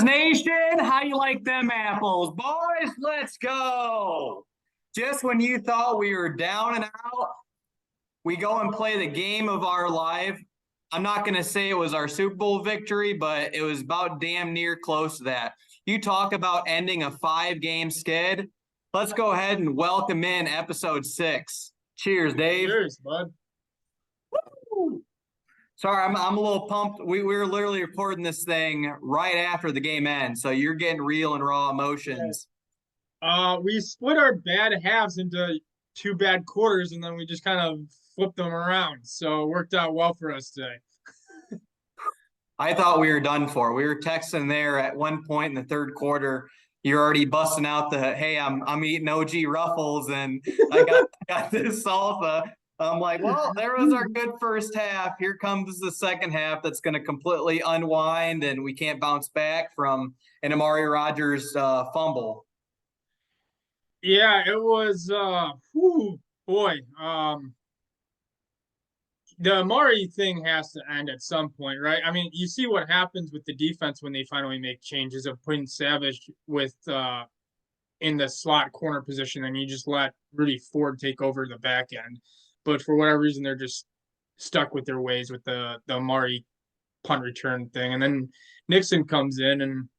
Cheers, nation. How you like them apples? Boys, let's go. Just when you thought we were down and out, we go and play the game of our life. I'm not going to say it was our Super Bowl victory, but it was about damn near close to that. You talk about ending a 5-game skid. Let's go ahead and welcome in episode 6. Cheers, Dave. Cheers, bud. Woo! Sorry, I'm a little pumped. We were literally recording this thing right after the game ends, so you're getting real and raw emotions. We split our bad halves into 2 bad quarters, and then we just kind of flipped them around. So it worked out well for us today. I thought we were done for. We were texting there at one point in the third quarter. You're already busting out the, hey, I'm eating OG Ruffles, and I got this salsa. I'm like, well, there was our good first half. Here comes the second half that's going to completely unwind, and we can't bounce back from an Amari Rodgers fumble. Yeah, it was, the Amari thing has to end at some point, right? I mean, you see what happens with the defense when they finally make changes of putting Savage with in the slot corner position, and you just let Rudy Ford take over the back end. But for whatever reason, they're just stuck with their ways with the Amari punt return thing. And then Nixon comes in, and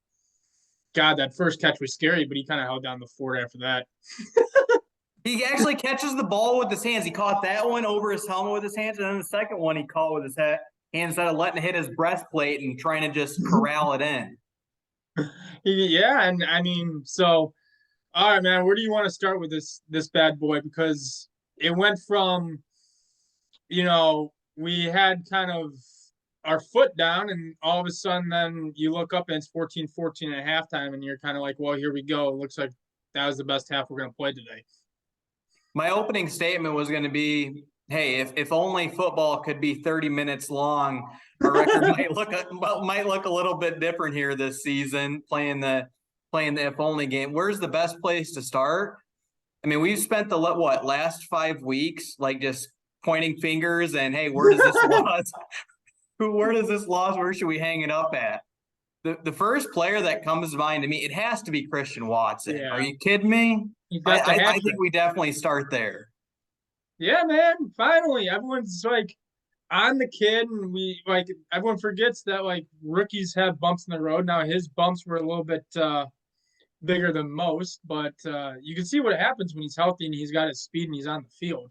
God, that first catch was scary, but he kind of held down the fort after that. He actually catches the ball with his hands. He caught that one over his helmet with his hands, and then the second one he caught with his hand instead of letting it hit his breastplate and trying to just corral it in. Yeah, and I mean, so all right, man, where do you want to start with this bad boy? Because it went from, we had kind of our foot down, and all of a sudden then you look up and it's 14-14 at halftime, and you're kind of like, well, here we go. It looks like that was the best half we're going to play today. My opening statement was going to be, hey, if only football could be 30 minutes long, our record might look a little bit different here this season, playing the if only game. Where's the best place to start? I mean, we've spent the last 5 weeks like just pointing fingers and, hey, where does this loss? Where should we hang it up at? The first player that comes to mind to me, it has to be Christian Watson. Yeah. Are you kidding me? I think we definitely start there. Yeah, man. Finally, everyone's like on the kid, and everyone forgets that like rookies have bumps in the road. Now his bumps were a little bit bigger than most, but you can see what happens when he's healthy and he's got his speed and he's on the field.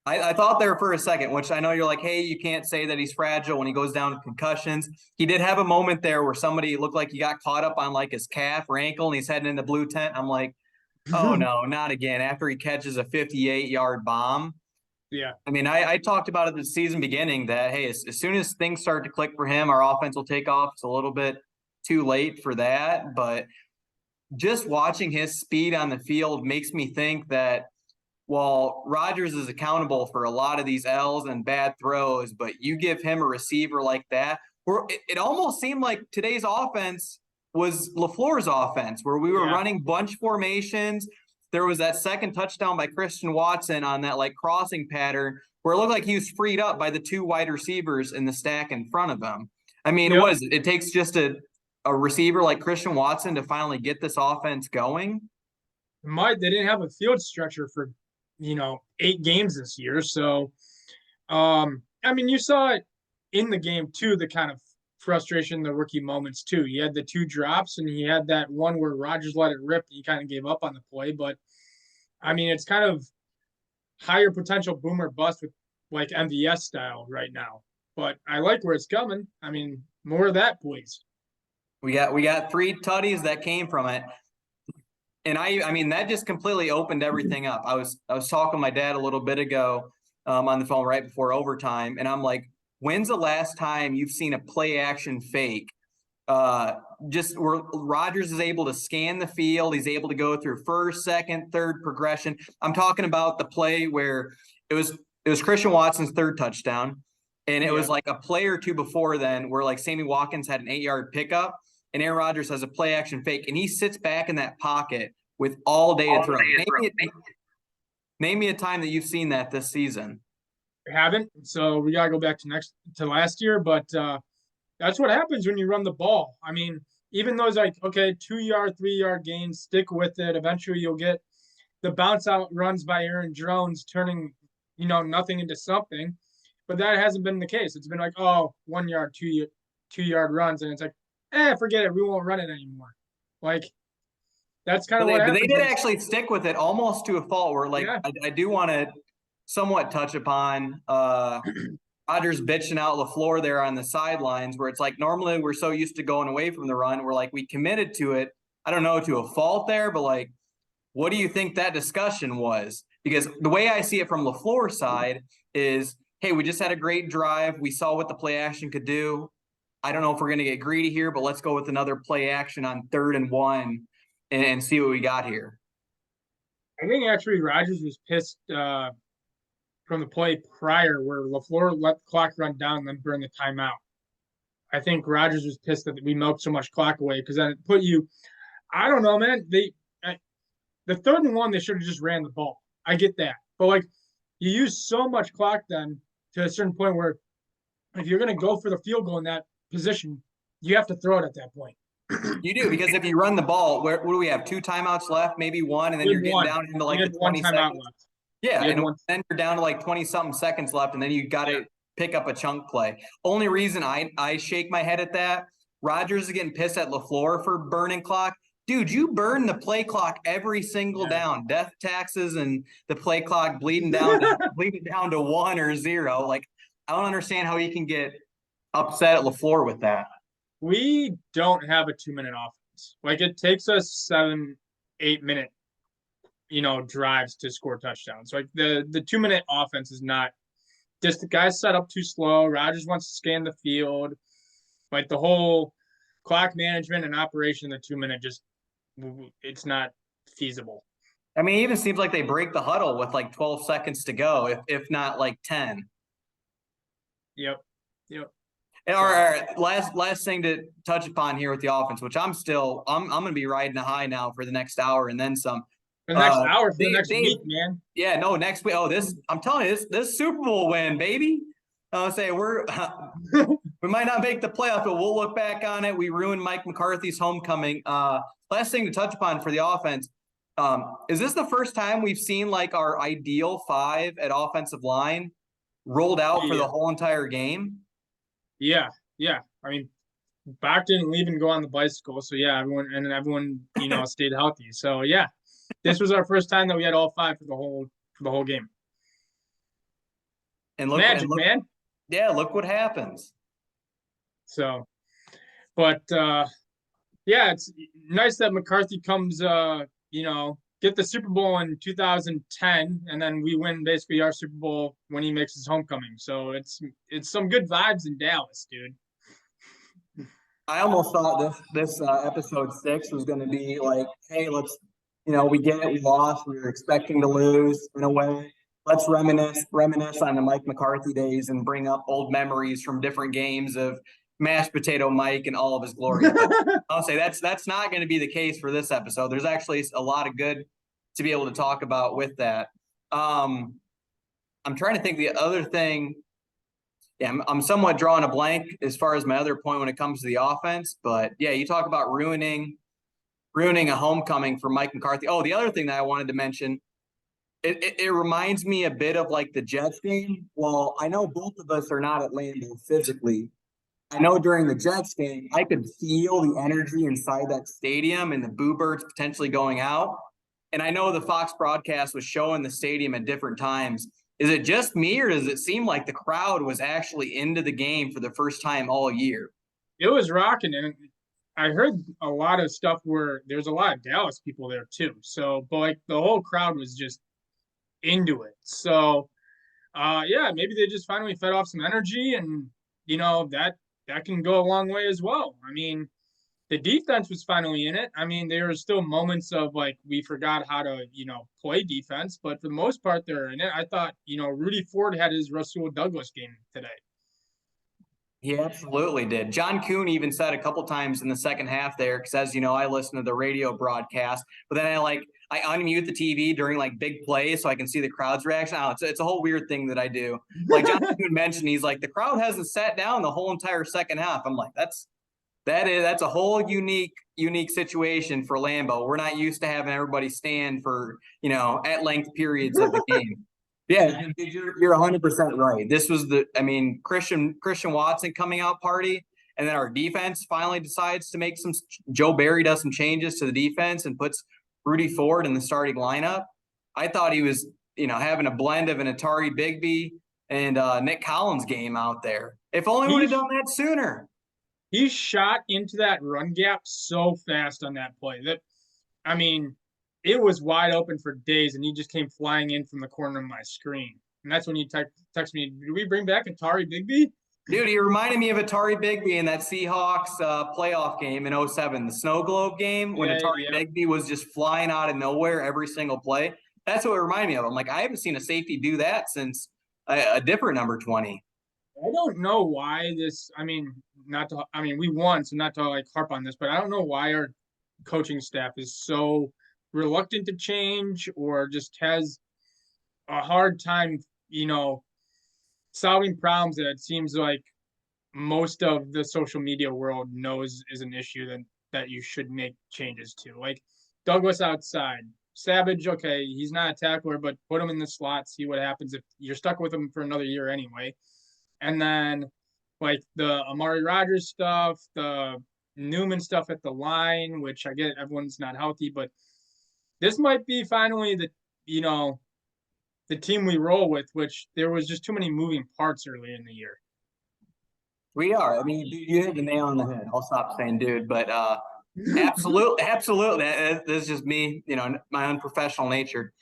I thought there for a second, which I know you're like, hey, you can't say that he's fragile when he goes down to concussions. He did have a moment there where somebody looked like he got caught up on like his calf or ankle and he's heading in the blue tent. I'm like, oh, no, not again. After he catches a 58-yard bomb. Yeah. I mean, I talked about it at the season beginning that, hey, as soon as things start to click for him, our offense will take off. It's a little bit too late for that. But just watching his speed on the field makes me think that while Rodgers is accountable for a lot of these L's and bad throws, but you give him a receiver like that, it almost seemed like today's offense was LaFleur's offense, where we were running bunch formations. There was that second touchdown by Christian Watson on that like crossing pattern where it looked like he was freed up by the 2 wide receivers in the stack in front of him. I mean, it takes just a receiver like Christian Watson to finally get this offense going. They didn't have a field structure for 8 games this year. So, I mean, you saw it in the game too, the kind of frustration, the rookie moments too. He had the 2 drops and he had that one where Rodgers let it rip and he kind of gave up on the play. But, I mean, it's kind of higher potential boom or bust with like MVS style right now. But I like where it's coming. I mean, more of that, please. We got 3 tutties that came from it. And I mean, that just completely opened everything up. I was talking to my dad a little bit ago on the phone right before overtime, and I'm like, when's the last time you've seen a play action fake? Just where Rodgers is able to scan the field, he's able to go through first, second, third progression. I'm talking about the play where it was Christian Watson's 3rd touchdown, and it was like a play or 2 before then where like Sammy Watkins had an 8-yard pickup. And Aaron Rodgers has a play action fake, and he sits back in that pocket with all day to throw. Name me a time that you've seen that this season. I haven't. So we gotta go back to last year, but That's what happens when you run the ball. I mean, even those like, okay, 2 yard, 3 yard gains, stick with it. Eventually you'll get the bounce out runs by Aaron Jones turning, nothing into something. But that hasn't been the case. It's been like, oh, 1 yard, 2 yard runs. And it's like, forget it. We won't run it anymore. Like, that's kind of what But they happens. did actually stick with it almost to a fault where, like, Yeah. I do want to somewhat touch upon Rodgers bitching out LaFleur there on the sidelines, where it's like normally we're so used to going away from the run. We're like, we committed to it. I don't know, to a fault there, but like, what do you think that discussion was? Because the way I see it from LaFleur's side is, hey, we just had a great drive. We saw what the play action could do. I don't know if we're going to get greedy here, but let's go with another play action on 3rd and 1 and see what we got here. I think actually Rodgers was pissed from the play prior where LaFleur let the clock run down and then burn the timeout. I think Rodgers was pissed that we milked so much clock away because then it put you. I don't know, man. The 3rd and 1 they should have just ran the ball. I get that, but like you use so much clock then to a certain point where if you're going to go for the field goal in that position, you have to throw it at that point. You do, because if you run the ball, what do we have? 2 timeouts left, maybe 1, and then you're getting down into like the 20 seconds. Left. Yeah, and then you're down to like 20-something seconds left, and then you got to pick up a chunk play. Only reason I shake my head at that, Rodgers is getting pissed at LaFleur for burning clock. Dude, you burn the play clock every single down. Death taxes and the play clock bleeding down to 1 or 0. Like, I don't understand how he can get upset at LaFleur with that. We don't have a 2-minute offense. Like it takes us 7-8 minute, drives to score touchdowns. Like the 2-minute offense is not just the guys set up too slow. Rodgers wants to scan the field. Like the whole clock management and operation of the 2-minute it's not feasible. I mean, it even seems like they break the huddle with like 12 seconds to go, if not like 10. Yep. And all right, last thing to touch upon here with the offense, which I'm going to be riding a high now for the next hour and then some. The next hour for the next week, man. Yeah, no, next week. Oh, I'm telling you, this Super Bowl win, baby. I'll say we might not make the playoff, but we'll look back on it. We ruined Mike McCarthy's homecoming. Last thing to touch upon for the offense. Is this the first time we've seen like our ideal 5 at offensive line rolled out for the whole entire game? Yeah. I mean, Bach didn't leave and go on the bicycle, so yeah, everyone stayed healthy. So yeah, this was our first time that we had all 5 for the whole game. And look, man. Yeah, look what happens. So, but it's nice that McCarthy comes, get the Super Bowl in 2010, and then we win basically our Super Bowl when he makes his homecoming. So it's some good vibes in Dallas, dude. I almost thought this episode 6 was going to be like, hey, let's, we get it, we lost, we were expecting to lose in a way. Let's reminisce on the Mike McCarthy days and bring up old memories from different games of mashed potato Mike and all of his glory. I'll say that's not going to be the case for this episode. There's actually a lot of good to be able to talk about with that. I'm trying to think the other thing. Yeah, I'm somewhat drawing a blank as far as my other point when it comes to the offense. But yeah, you talk about ruining a homecoming for Mike McCarthy. Oh, the other thing that I wanted to mention, it reminds me a bit of like the Jets game. Well, I know both of us are not at Lambeau physically. I know during the Jets game, I could feel the energy inside that stadium and the boo birds potentially going out. And I know the Fox broadcast was showing the stadium at different times. Is it just me, or does it seem like the crowd was actually into the game for the first time all year? It was rocking, and I heard a lot of stuff where there's a lot of Dallas people there too. So, but like the whole crowd was just into it. So, maybe they just finally fed off some energy, and that can go a long way as well. I mean, the defense was finally in it. I mean, there were still moments of like we forgot how to, play defense, but for the most part, they're in it. I thought, Rudy Ford had his Rasul Douglas game today. He absolutely did. John Kuhn even said a couple times in the second half there, because as you know, I listen to the radio broadcast, but then I unmute the TV during like big plays so I can see the crowd's reaction. Oh, it's a whole weird thing that I do. Like John Kuhn mentioned, he's like, the crowd hasn't sat down the whole entire second half. I'm like, that's a whole unique situation for Lambeau. We're not used to having everybody stand for, at length periods of the game. Yeah, you're 100% right. This was Christian Watson coming out party, and then our defense finally decides to make Joe Barry does some changes to the defense and puts Rudy Ford in the starting lineup. I thought he was, having a blend of an Atari Bigby and Nick Collins game out there. If only we would have done that sooner. He shot into that run gap so fast on that play it was wide open for days, and he just came flying in from the corner of my screen. And that's when you text me, "Did we bring back Atari Bigby?" Dude, he reminded me of Atari Bigby in that Seahawks playoff game in 2007, the Snow Globe game, when Atari Bigby was just flying out of nowhere every single play. That's what it reminded me of. I'm like, I haven't seen a safety do that since a different number 20. I don't know why this. We won, so not to harp on this, but I don't know why our coaching staff is so reluctant to change or just has a hard time, solving problems that it seems like most of the social media world knows is an issue that you should make changes to. Like Douglas outside. Savage, okay, he's not a tackler, but put him in the slot, see what happens if you're stuck with him for another year anyway. And then the Amari Rogers stuff, the Newman stuff at the line, which I get everyone's not healthy, but this might be finally the team we roll with, which there was just too many moving parts early in the year. We are. You hit the nail on the head. I'll stop saying dude, but absolutely. This is just me, my unprofessional nature.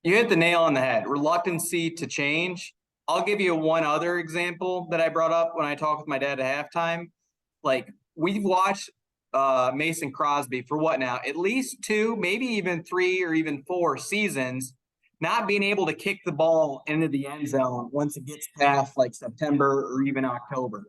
You hit the nail on the head. Reluctancy to change. I'll give you one other example that I brought up when I talked with my dad at halftime. Like, we've watched Mason Crosby for what now? At least 2, maybe even 3 or even 4 seasons, not being able to kick the ball into the end zone once it gets past like September or even October.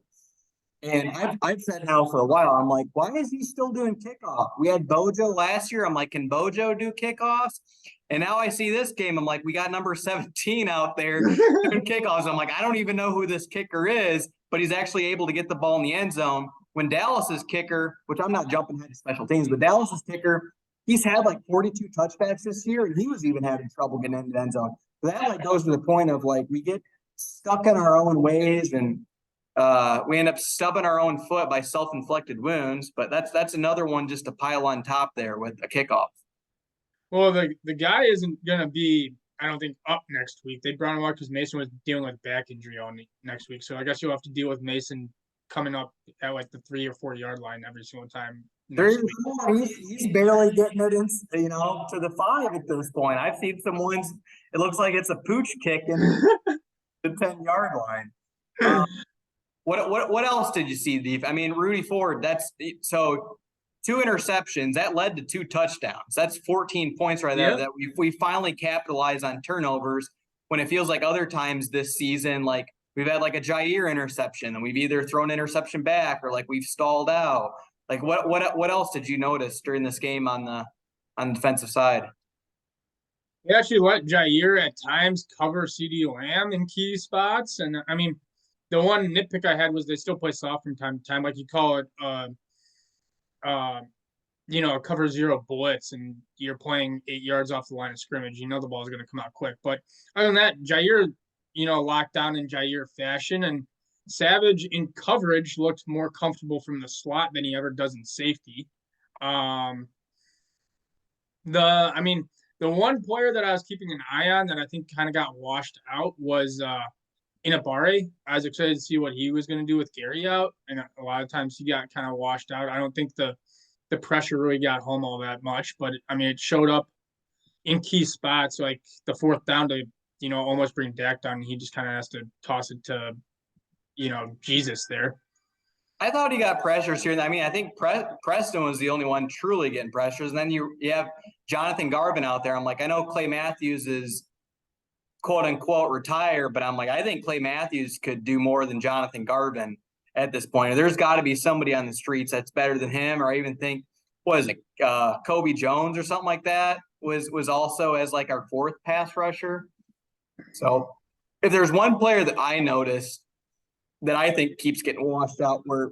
And I've said now for a while, I'm like, why is he still doing kickoff? We had Bojo last year. I'm like, can Bojo do kickoffs? And now I see this game. I'm like, we got number 17 out there doing kickoffs. I'm like, I don't even know who this kicker is, but he's actually able to get the ball in the end zone. When Dallas's kicker, which I'm not jumping ahead of special teams, but Dallas's kicker, he's had like 42 touchbacks this year, and he was even having trouble getting into the end zone. So that goes to the point of we get stuck in our own ways, and we end up stubbing our own foot by self-inflicted wounds. But that's another one just to pile on top there with a kickoff. Well, the guy isn't gonna be, I don't think, up next week. They brought him up because Mason was dealing with back injury on next week. So I guess you'll have to deal with Mason coming up at the 3 or 4 yard line every single time. He's barely getting it in, to the 5 at this point. I've seen some ones. It looks like it's a pooch kick in the 10-yard line. What else did you see, Deef? Rudy Ford. So 2 interceptions that led to 2 touchdowns. That's 14 points right there. Yep. That we finally capitalize on turnovers when it feels like other times this season, like we've had like a Jair interception and we've either thrown interception back or like we've stalled out. Like what else did you notice during this game on the defensive side? They actually let Jair at times cover CD Lamb in key spots, and the one nitpick I had was they still play soft from time to time, like you call it, a cover 0 blitz, and you're playing 8 yards off the line of scrimmage. The ball is going to come out quick, but other than that, Jair, locked down in Jair fashion, and Savage in coverage looked more comfortable from the slot than he ever does in safety. The one player that I was keeping an eye on that I think kind of got washed out was Inabare. I was excited to see what he was going to do with Gary out, and a lot of times he got kind of washed out. I don't think the pressure really got home all that much, but it showed up in key spots, like the 4th down to almost bring Dak down, and he just kind of has to toss it to Jesus there. I thought he got pressures here. I think Preston was the only one truly getting pressures. And then you have Jonathan Garvin out there. I'm like, I know Clay Matthews is quote unquote retire, but I'm like, I think Clay Matthews could do more than Jonathan Garvin at this point. There's got to be somebody on the streets that's better than him, or I even think, what is it, Kobe Jones or something like that was also as like our fourth pass rusher. So if there's one player that I noticed that I think keeps getting washed out, where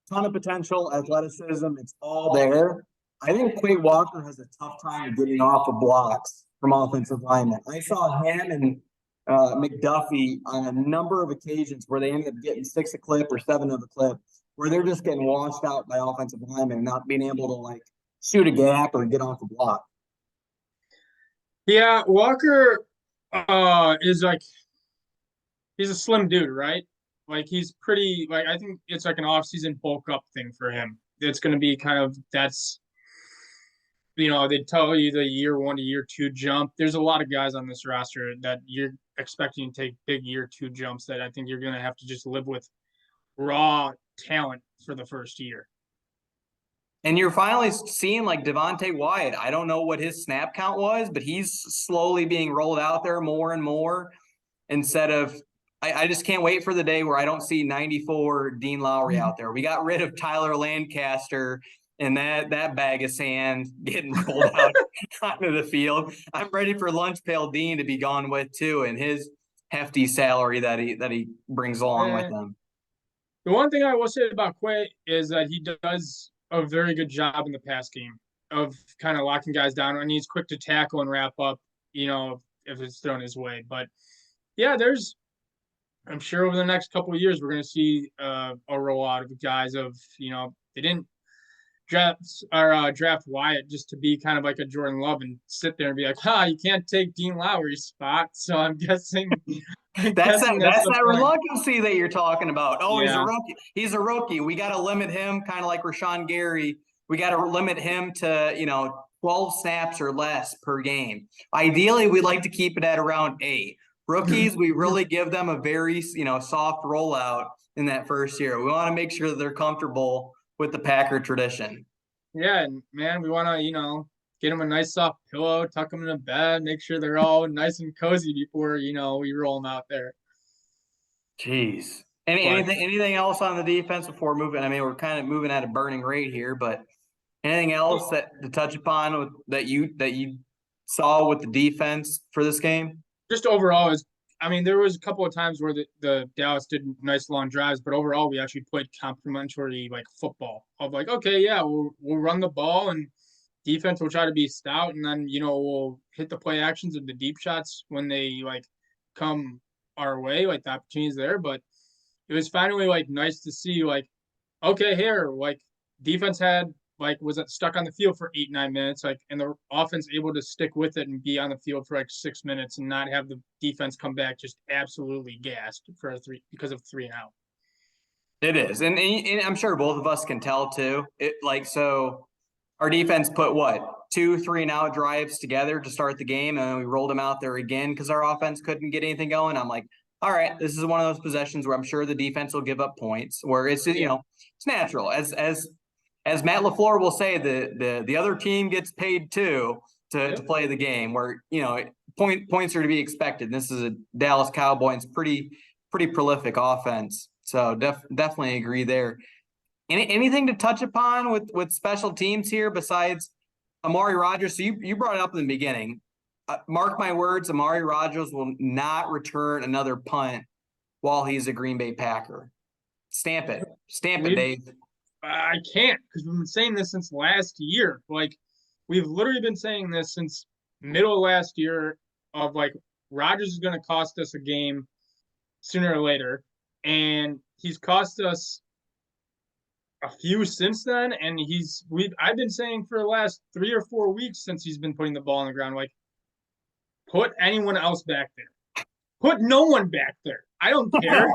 ton of potential, athleticism, it's all there. I think Quay Walker has a tough time getting off of blocks from offensive linemen. I saw him and McDuffie on a number of occasions where they ended up getting 6 a clip or 7 of a clip, where they're just getting washed out by offensive linemen and not being able to like shoot a gap or get off the block. Yeah, Walker is like he's a slim dude, right? Like he's pretty like I think it's like an off-season bulk up thing for him. It's going to be kind of that's they tell you the year 1 to year 2 jump. There's a lot of guys on this roster that you're expecting to take big year 2 jumps that I think you're going to have to just live with raw talent for the first year. And you're finally seeing like Devontae Wyatt. I don't know what his snap count was, but he's slowly being rolled out there more and more instead of I just can't wait for the day where I don't see 94 Dean Lowry out there. We got rid of Tyler Lancaster and that bag of sand getting rolled out onto the field. I'm ready for Lunch Pail Dean to be gone with too, and his hefty salary that he brings along with him. The one thing I will say about Quay is that he does a very good job in the pass game of kind of locking guys down, and he's quick to tackle and wrap up, if it's thrown his way. But yeah, I'm sure over the next couple of years we're going to see a rollout of guys of they didn't draft Wyatt just to be kind of like a Jordan Love and sit there and be like, you can't take Dean Lowry's spot. So I'm guessing that's that reluctancy that you're talking about. Oh, yeah. He's a rookie. We got to limit him, kind of like Rashawn Gary. We got to limit him to 12 snaps or less per game. Ideally, we'd like to keep it at around 8. Rookies, we really give them a very soft rollout in that first year. We want to make sure that they're comfortable with the Packer tradition. Yeah, and man, we want to get them a nice soft pillow, tuck them in a bed, make sure they're all nice and cozy before we roll them out there. Jeez. Anything else on the defense before moving? I mean, we're kind of moving at a burning rate here, but anything else that to touch upon that you saw with the defense for this game? Just overall there was a couple of times where the Dallas did nice long drives, but overall we actually played complementary like football of like, okay, yeah, we'll run the ball and defense will try to be stout, and then we'll hit the play actions of the deep shots when they like come our way, like the opportunities there. But it was finally like nice to see like, okay, here like defense was stuck on the field for 8-9 minutes, like, and the offense able to stick with it and be on the field for like 6 minutes and not have the defense come back just absolutely gassed for because of 3 and out. It is, and I'm sure both of us can tell too. So our defense put 2 3 and out drives together to start the game, and then we rolled them out there again because our offense couldn't get anything going. I'm like, all right, this is one of those possessions where I'm sure the defense will give up points. Where it's it's natural as Matt LaFleur will say, the other team gets paid too to play the game. Where points are to be expected. This is a Dallas Cowboys pretty prolific offense, so definitely agree there. Anything to touch upon with special teams here besides Amari Rodgers? So you brought it up in the beginning. Mark my words, Amari Rodgers will not return another punt while he's a Green Bay Packer. Stamp it, Dave. I can't, because we've been saying this since last year. Like, we've literally been saying this since middle of last year of like Rodgers is going to cost us a game sooner or later, and he's cost us a few since then. And I've been saying for the last 3 or 4 weeks since he's been putting the ball on the ground, like, put anyone else back there. Put no one back there. I don't care.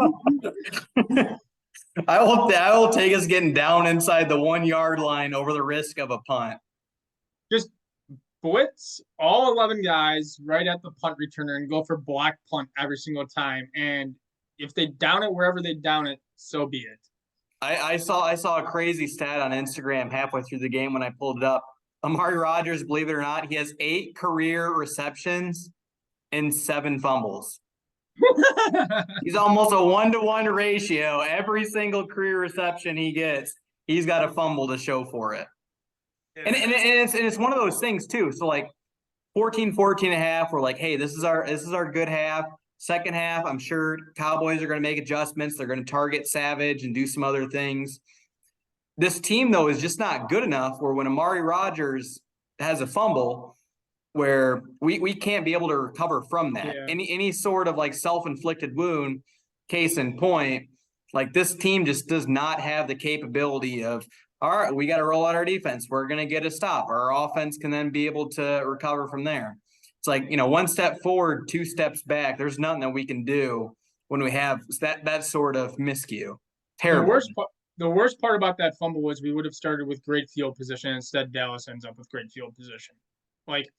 I will take us getting down inside the 1 yard line over the risk of a punt. Just blitz all 11 guys right at the punt returner and go for block punt every single time. And if they down it wherever they down it, so be it. I saw a crazy stat on Instagram halfway through the game when I pulled it up. Amari Rodgers, believe it or not, he has 8 career receptions and 7 fumbles. He's almost a 1-to-1 ratio. Every single career reception he gets, he's got a fumble to show for it. And it's one of those things too. So like 14 and a half, we're like, hey, this is our good half. Second half, I'm sure Cowboys are going to make adjustments. They're going to target Savage and do some other things. This team, though, is just not good enough where when Amari Rodgers has a fumble, where we can't be able to recover from that. Yeah. Any sort of like self-inflicted wound, case in point, like this team just does not have the capability of, all right, we got to roll out our defense. We're going to get a stop. Our offense can then be able to recover from there. It's like, one step forward, 2 steps back. There's nothing that we can do when we have that sort of miscue. Terrible. The worst part about that fumble was we would have started with great field position. Instead, Dallas ends up with great field position. Like,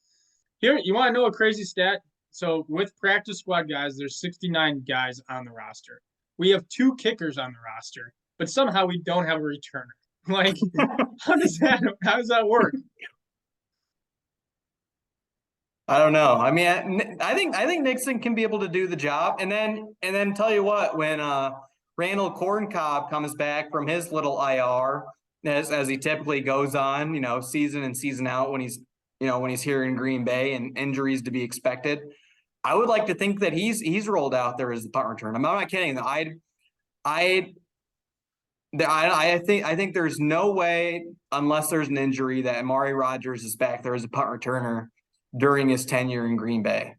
here, you want to know a crazy stat? So with practice squad guys, there's 69 guys on the roster. We have 2 kickers on the roster, but somehow we don't have a returner. Like, how does that work? I don't know. I mean, I think Nixon can be able to do the job. And then tell you what, when Randall Corncob comes back from his little IR, as he typically goes on, season in, season out when he's here in Green Bay and injuries to be expected. I would like to think that he's rolled out there as the punt return. I'm not kidding. I think there's no way, unless there's an injury, that Amari Rodgers is back there as a punt returner during his tenure in Green Bay.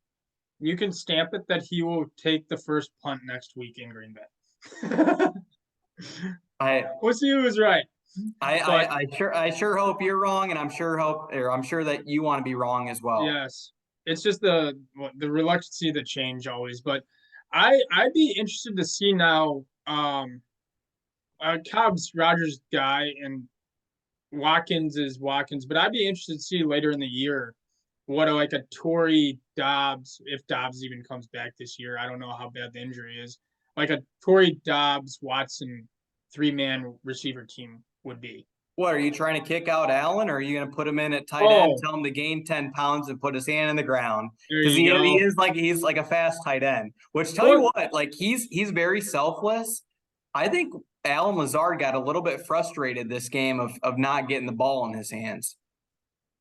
You can stamp it that he will take the first punt next week in Green Bay. We'll see who's right. I sure hope you're wrong, and I'm sure that you want to be wrong as well. Yes, it's just the reluctancy to change always. But I'd be interested to see now. Cobb's Rodgers guy and Watkins is Watkins, but I'd be interested to see later in the year what a Torrey Dobbs, if Dobbs even comes back this year. I don't know how bad the injury is. Like a Torrey Dobbs Watson 3-man receiver team would be. What, are you trying to kick out Allen, or are you going to put him in at tight end, tell him to gain 10 pounds and put his hand in the ground? Because he's like a fast tight end. Which tell you what, like he's very selfless. I think Allen Lazard got a little bit frustrated this game of not getting the ball in his hands.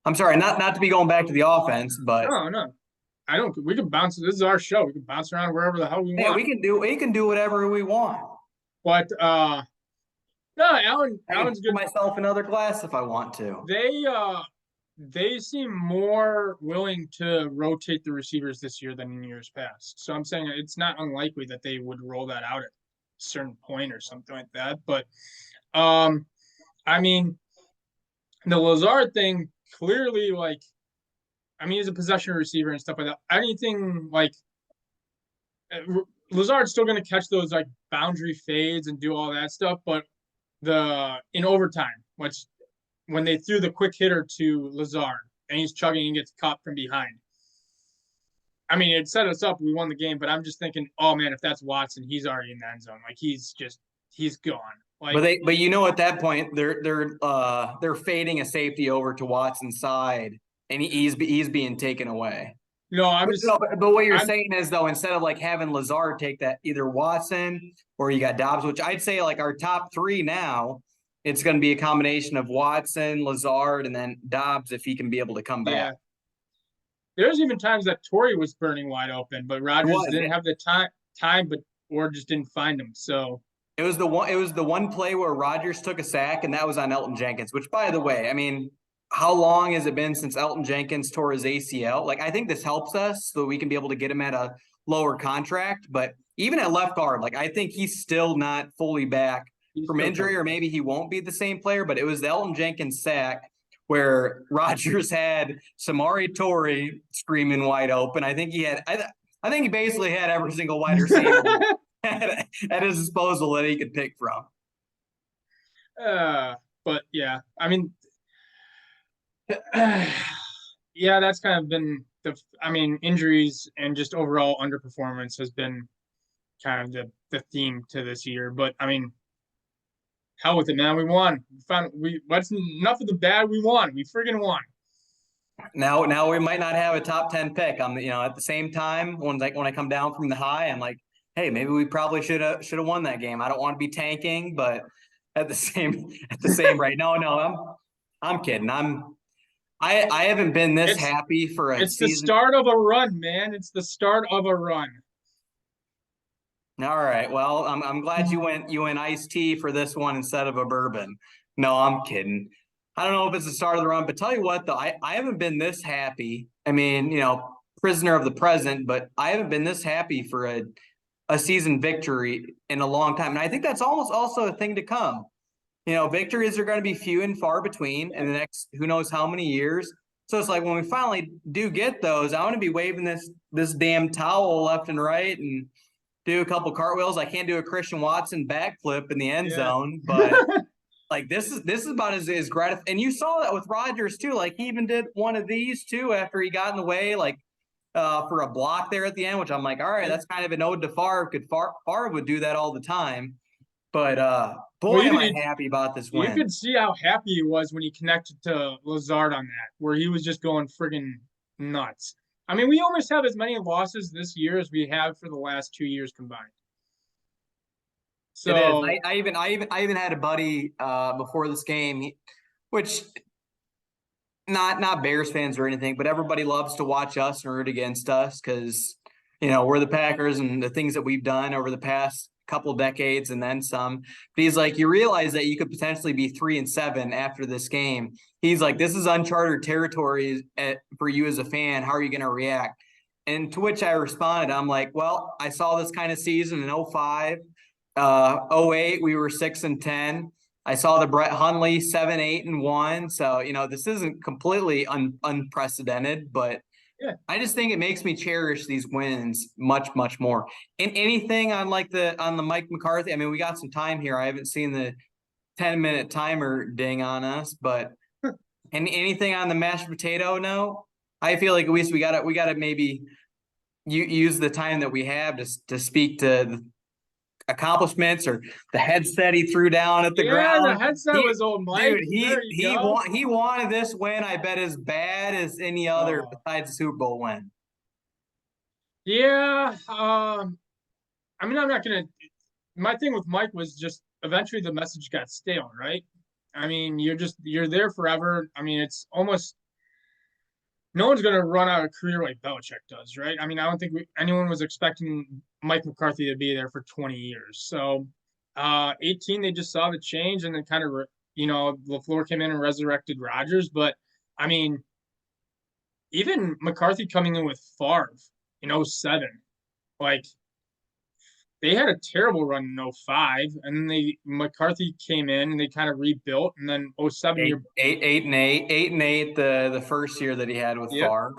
I'm sorry, not to be going back to the offense, but no. I don't. We can bounce. This is our show. We can bounce around wherever the hell we want. We can do whatever we want. But no, Allen's good. Myself another class if I want to. They seem more willing to rotate the receivers this year than in years past. So I'm saying it's not unlikely that they would roll that out at a certain point or something like that. But I mean, the Lazard thing clearly, like, I mean, he's a possession receiver and stuff like that. Anything like Lazard's still going to catch those like boundary fades and do all that stuff, but in overtime, when they threw the quick hitter to Lazard and he's chugging and gets caught from behind. I mean, it set us up. We won the game, but I'm just thinking, oh man, if that's Watson, he's already in the end zone. Like he's gone. Like, but at that point they're fading a safety over to Watson's side, and he's being taken away. But what you're saying is, though, instead of like having Lazard take that, either Watson or you got Dobbs, which I'd say like our top 3 now, it's going to be a combination of Watson, Lazard, and then Dobbs if he can be able to come back. Yeah. There's even times that Torrey was burning wide open, but Rodgers didn't have the time, or just didn't find him. So it was the one play where Rodgers took a sack, and that was on Elton Jenkins. Which, by the way, I mean, how long has it been since Elton Jenkins tore his ACL? Like, I think this helps us so we can be able to get him at a lower contract. But even at left guard, like, I think he's still not fully back from injury, or maybe he won't be the same player. But it was the Elton Jenkins sack where Rodgers had Samori Torrey screaming wide open. I think he basically had every single wide receiver at his disposal that he could pick from. But yeah, I mean, yeah, that's kind of been injuries and just overall underperformance has been kind of the theme to this year. But I mean, hell with it, man. We won. What's enough of the bad? We won. We friggin' won. Now we might not have a top 10 pick. At the same time, when I come down from the high, I'm like, hey, maybe we probably should have won that game. I don't want to be tanking, but at the same right. No, I'm kidding. I haven't been this It's happy for a it's the season. start of a run, man. It's the start of a run. All right. Well, I'm glad you went iced tea for this one instead of a bourbon. No, I'm kidding. I don't know if it's the start of the run, but tell you what though, I haven't been this happy. I mean, prisoner of the present, but I haven't been this happy for a season victory in a long time. And I think that's almost also a thing to come. Victories are going to be few and far between in the next who knows how many years. So it's like when we finally do get those, I want to be waving this damn towel left and right and do a couple cartwheels. I can't do a Christian Watson backflip in the end Yeah. zone, but like this is about as gratifying. And you saw that with Rodgers too. Like he even did one of these too after he got in the way, like for a block there at the end, which I'm like, all right, that's kind of an ode to Favre. Favre would do that all the time. But Well, boy, am I happy about this you win. could see how happy he was when he connected to Lazard on that, where he was just going friggin' nuts. I mean, we almost have as many losses this year as we have for the last 2 years combined. It is. So I even had a buddy before this game, which not Bears fans or anything, but everybody loves to watch us and root against us because we're the Packers and the things that we've done over the past couple decades and then some. But he's like, you realize that you could potentially be 3-7 after this game. He's like, this is uncharted territory for you as a fan. How are you going to react? And to which I responded, I'm like, well, I saw this kind of season in 05. 08, we were 6-10. I saw the Brett Hundley 7-8-1. So, this isn't completely unprecedented, but yeah, I just think it makes me cherish these wins much, much more. And anything on the Mike McCarthy, I mean, we got some time here. I haven't seen the 10-minute timer ding on us, but anything on the mashed potato? No, I feel like at least we gotta maybe use the time that we have to speak to the accomplishments or the headset he threw down at the yeah, the ground. headset was old Mike. Dude, There you go. he wanted this win, I bet, as bad as any other Oh. besides the Super Bowl win. Yeah. I mean, I'm not gonna. My thing with Mike was just eventually the message got stale, right? I mean, you're there forever. I mean, it's almost no one's going to run out a career like Belichick does, right? I mean, I don't think anyone was expecting Mike McCarthy to be there for 20 years. So, 18, they just saw the change and then kind of, LaFleur came in and resurrected Rodgers. But, I mean, even McCarthy coming in with Favre in 07, like, they had a terrible run in 05, and then McCarthy came in and they kind of rebuilt, and then 07 8-8 the first year that he had with yep. Favre.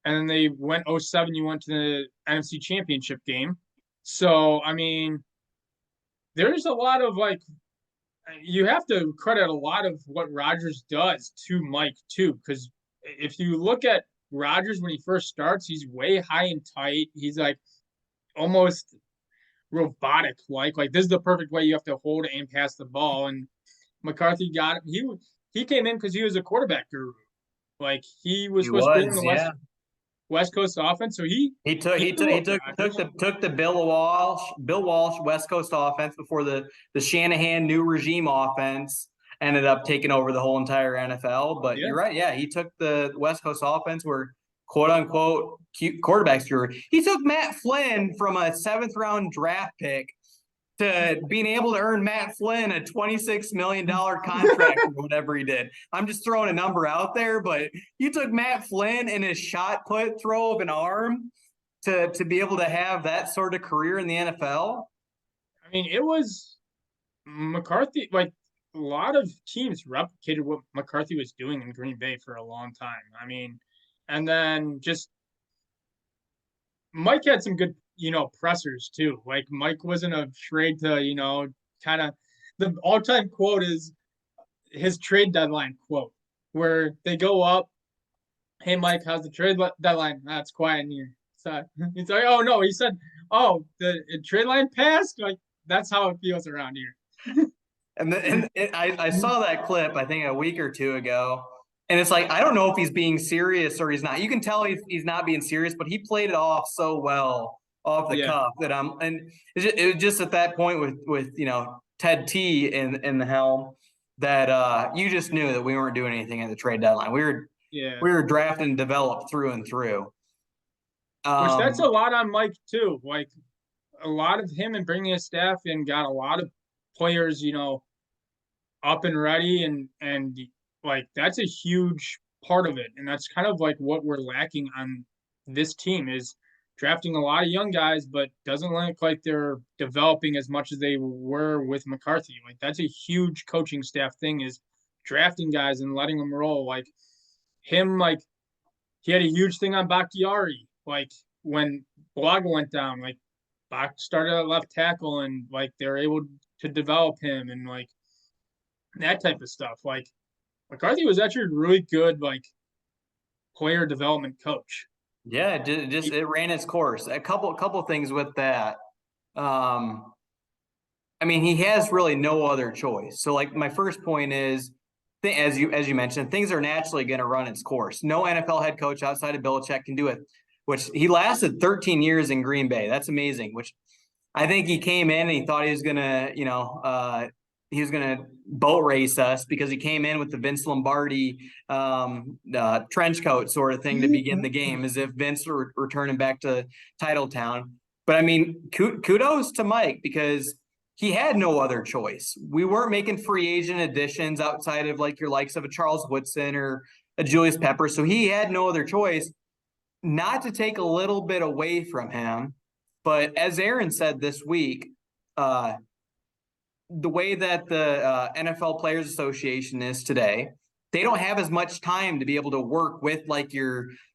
And then they went 07, you went to the NFC Championship game. So, I mean, there's a lot of you have to credit a lot of what Rodgers does to Mike too, because if you look at Rodgers when he first starts, he's way high and tight. He's like almost robotic like this is the perfect way you have to hold and pass the ball. And McCarthy got him. He came in because he was a quarterback guru. Like he was supposed to bring the West Coast offense. So he took the Bill Walsh West Coast offense before the Shanahan new regime offense ended up taking over the whole entire NFL. But you're right, yeah, he took the West Coast offense where quote unquote quarterbacks drew. He took Matt Flynn from a 7th round draft pick to being able to earn Matt Flynn a $26 million contract or whatever he did. I'm just throwing a number out there, but you took Matt Flynn and his shot put throw of an arm to be able to have that sort of career in the NFL. I mean, it was McCarthy, like a lot of teams replicated what McCarthy was doing in Green Bay for a long time. I mean, and then just Mike had some good, pressers too. Like Mike wasn't afraid to, kind of the all-time quote is his trade deadline quote, where they go up, "Hey Mike, how's the trade deadline?" That's quiet in here. So he's like, "Oh no," he said, "Oh, the trade line passed." Like that's how it feels around here. I saw that clip, I think a week or two ago. And it's like, I don't know if he's being serious or he's not. You can tell he's not being serious, but he played it off so well off the Yeah. cuff that it was just at that point with Ted T in the helm that you just knew that we weren't doing anything at the trade deadline. Yeah. We were drafted and developed through and through. Which that's a lot on Mike too. Like a lot of him and bringing his staff in got a lot of players, up and ready and like that's a huge part of it. And that's kind of like what we're lacking on this team is drafting a lot of young guys, but doesn't look like they're developing as much as they were with McCarthy. Like that's a huge coaching staff thing is drafting guys and letting them roll. Like him, like he had a huge thing on Bakhtiari. Like when Blaga went down, like Bach started at left tackle and like they're able to develop him and like that type of stuff. Like McCarthy was actually a really good like player development coach. Yeah, it ran its course. A couple things with that. I mean, he has really no other choice. So, like, my first point is, as you mentioned, things are naturally going to run its course. No NFL head coach outside of Belichick can do it. Which he lasted 13 years in Green Bay. That's amazing. Which I think he came in and he thought he was gonna, he was gonna boat race us because he came in with the Vince Lombardi trench coat sort of thing to begin the game, as if Vince were returning back to Titletown. But I mean, kudos to Mike because he had no other choice. We weren't making free agent additions outside of like your likes of a Charles Woodson or a Julius Pepper, so he had no other choice. Not to take a little bit away from him, but as Aaron said this week, the way that the NFL Players Association is today, they don't have as much time to be able to work with like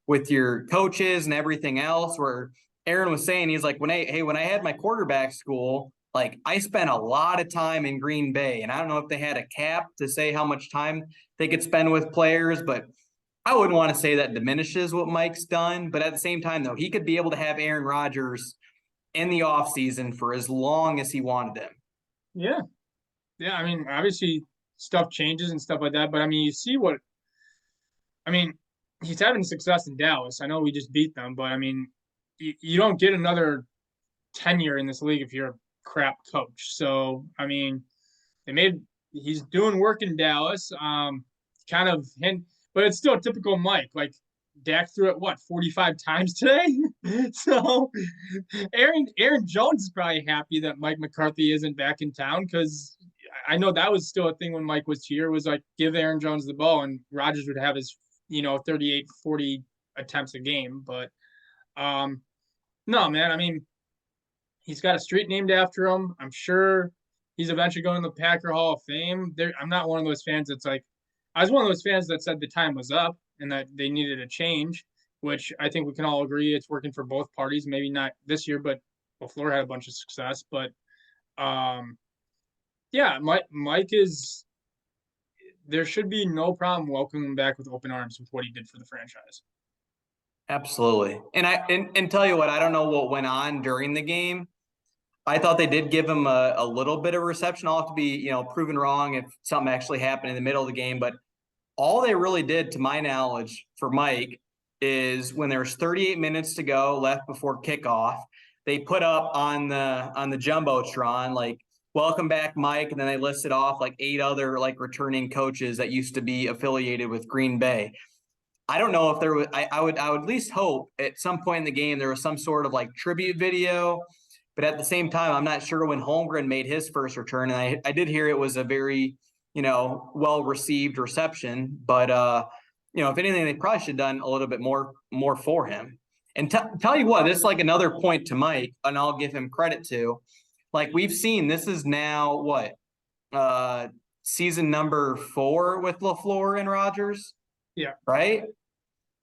with your coaches and everything else. Where Aaron was saying, he's like, when I had my quarterback school, like I spent a lot of time in Green Bay, and I don't know if they had a cap to say how much time they could spend with players, but I wouldn't want to say that diminishes what Mike's done, but at the same time, though, he could be able to have Aaron Rodgers in the offseason for as long as he wanted him. Yeah. Yeah. I mean, obviously stuff changes and stuff like that, but I mean, he's having success in Dallas. I know we just beat them, but I mean, you don't get another tenure in this league if you're a crap coach. So, I mean, he's doing work in Dallas, kind of hint. But it's still typical Mike. Like Dak threw it 45 times today. So Aaron Jones is probably happy that Mike McCarthy isn't back in town because I know that was still a thing when Mike was here was like give Aaron Jones the ball and Rodgers would have his 38, 40 attempts a game. But no, man. I mean, he's got a street named after him. I'm sure he's eventually going to the Packer Hall of Fame. I'm not one of those fans that's like. I was one of those fans that said the time was up and that they needed a change, which I think we can all agree it's working for both parties. Maybe not this year, but LaFleur had a bunch of success. But yeah, Mike is. There should be no problem welcoming him back with open arms with what he did for the franchise. Absolutely, and tell you what, I don't know what went on during the game. I thought they did give him a little bit of reception. I'll have to be proven wrong if something actually happened in the middle of the game, but. All they really did, to my knowledge, for Mike is when there was 38 minutes to go left before kickoff, they put up on the Jumbotron, like, welcome back, Mike. And then they listed off like 8 other like returning coaches that used to be affiliated with Green Bay. I don't know if there was, I would at least hope at some point in the game there was some sort of like tribute video. But at the same time, I'm not sure when Holmgren made his first return. And I did hear it was a very well-received reception, but if anything, they probably should have done a little bit more for him. And tell you what, this is like another point to Mike, and I'll give him credit to. Like we've seen, this is now season number 4 with LaFleur and Rodgers. Yeah. Right.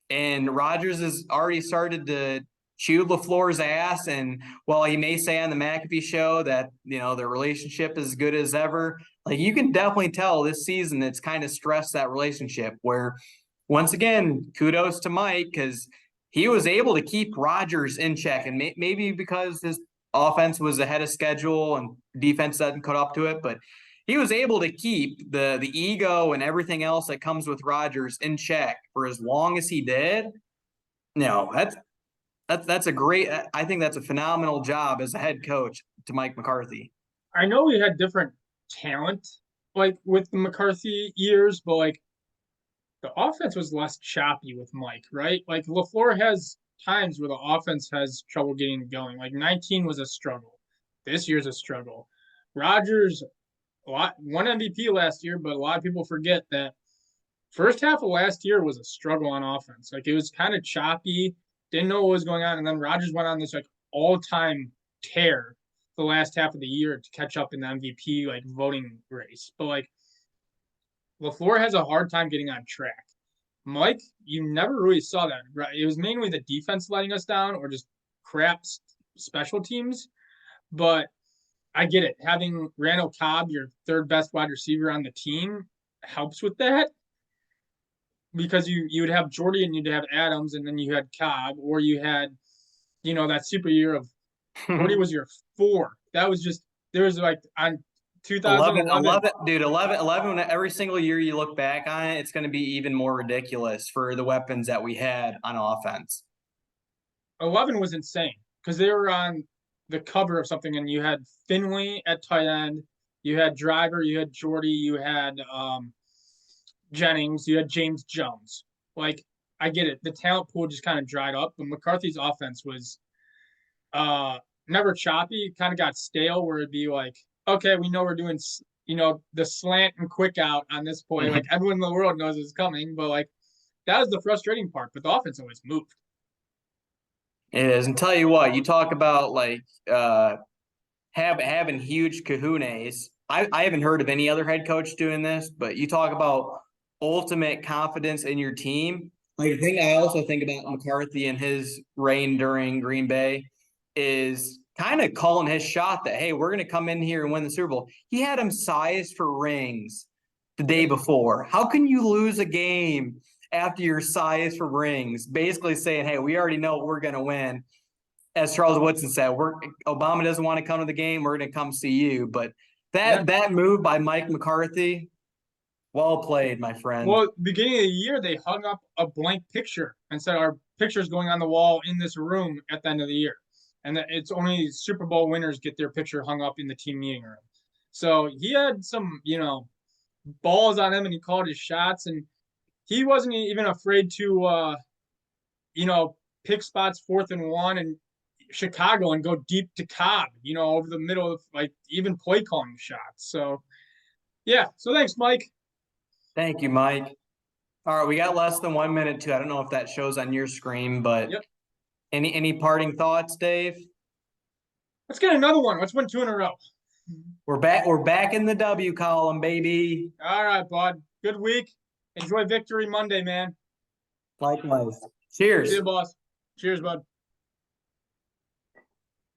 And Rodgers has already started to chew LaFleur's ass, and while he may say on the McAfee show that their relationship is as good as ever, like you can definitely tell this season it's kind of stressed that relationship. Where once again, kudos to Mike because he was able to keep Rodgers in check, and maybe because his offense was ahead of schedule and defense doesn't cut up to it, but he was able to keep the ego and everything else that comes with Rodgers in check for as long as he did. No, that's a great. I think that's a phenomenal job as a head coach to Mike McCarthy. I know we had different talent, like with the McCarthy years, but like the offense was less choppy with Mike, right? Like LaFleur has times where the offense has trouble getting going. Like 19 was a struggle. This year's a struggle. Rodgers one MVP last year, but a lot of people forget that first half of last year was a struggle on offense. Like it was kind of choppy, didn't know what was going on, and then Rodgers went on this like all-time tear the last half of the year to catch up in the MVP like voting race. But like LaFleur has a hard time getting on track. Mike, you never really saw that. Right? It was mainly the defense letting us down or just crap special teams. But I get it. Having Randall Cobb, your third best wide receiver on the team, helps with that. Because you would have Jordy and you'd have Adams, and then you had Cobb, or you had, that super year of Jordy was your 4. That was just there was like on 2011. 11, dude, 11, every single year you look back on it, it's going to be even more ridiculous for the weapons that we had on offense. 11 was insane because they were on the cover of something, and you had Finley at tight end, you had Driver, you had Jordy, you had Jennings, you had James Jones. Like, I get it. The talent pool just kind of dried up, but McCarthy's offense was never choppy, kind of got stale where it'd be like, okay, we know we're doing, the slant and quick out on this point. Like, everyone in the world knows it's coming, but like, that was the frustrating part, but the offense always moved. It is. And tell you what, you talk about like having huge kahunas. I haven't heard of any other head coach doing this, but you talk about ultimate confidence in your team. Like the thing I also think about McCarthy and his reign during Green Bay is kind of calling his shot that, hey, we're going to come in here and win the Super Bowl. He had him sized for rings the day before. How can you lose a game after you're sized for rings? Basically saying, hey, we already know we're going to win. As Charles Woodson said, Obama doesn't want to come to the game. We're going to come see you. But that move by Mike McCarthy, well played, my friend. Well, beginning of the year, they hung up a blank picture and said our picture's going on the wall in this room at the end of the year. And that it's only Super Bowl winners get their picture hung up in the team meeting room. So he had some, balls on him, and he called his shots, and he wasn't even afraid to, pick spots 4th and 1 and Chicago and go deep to Cobb, over the middle of like even play calling shots. So, yeah. So thanks, Mike. Thank you, Mike. All right, we got less than 1 minute too. I don't know if that shows on your screen, but yep. Any parting thoughts, Dave? Let's get another one. Let's win 2 in a row. We're back in the W column, baby. All right, bud. Good week. Enjoy Victory Monday, man. Likewise. Cheers. See you, boss. Cheers, bud.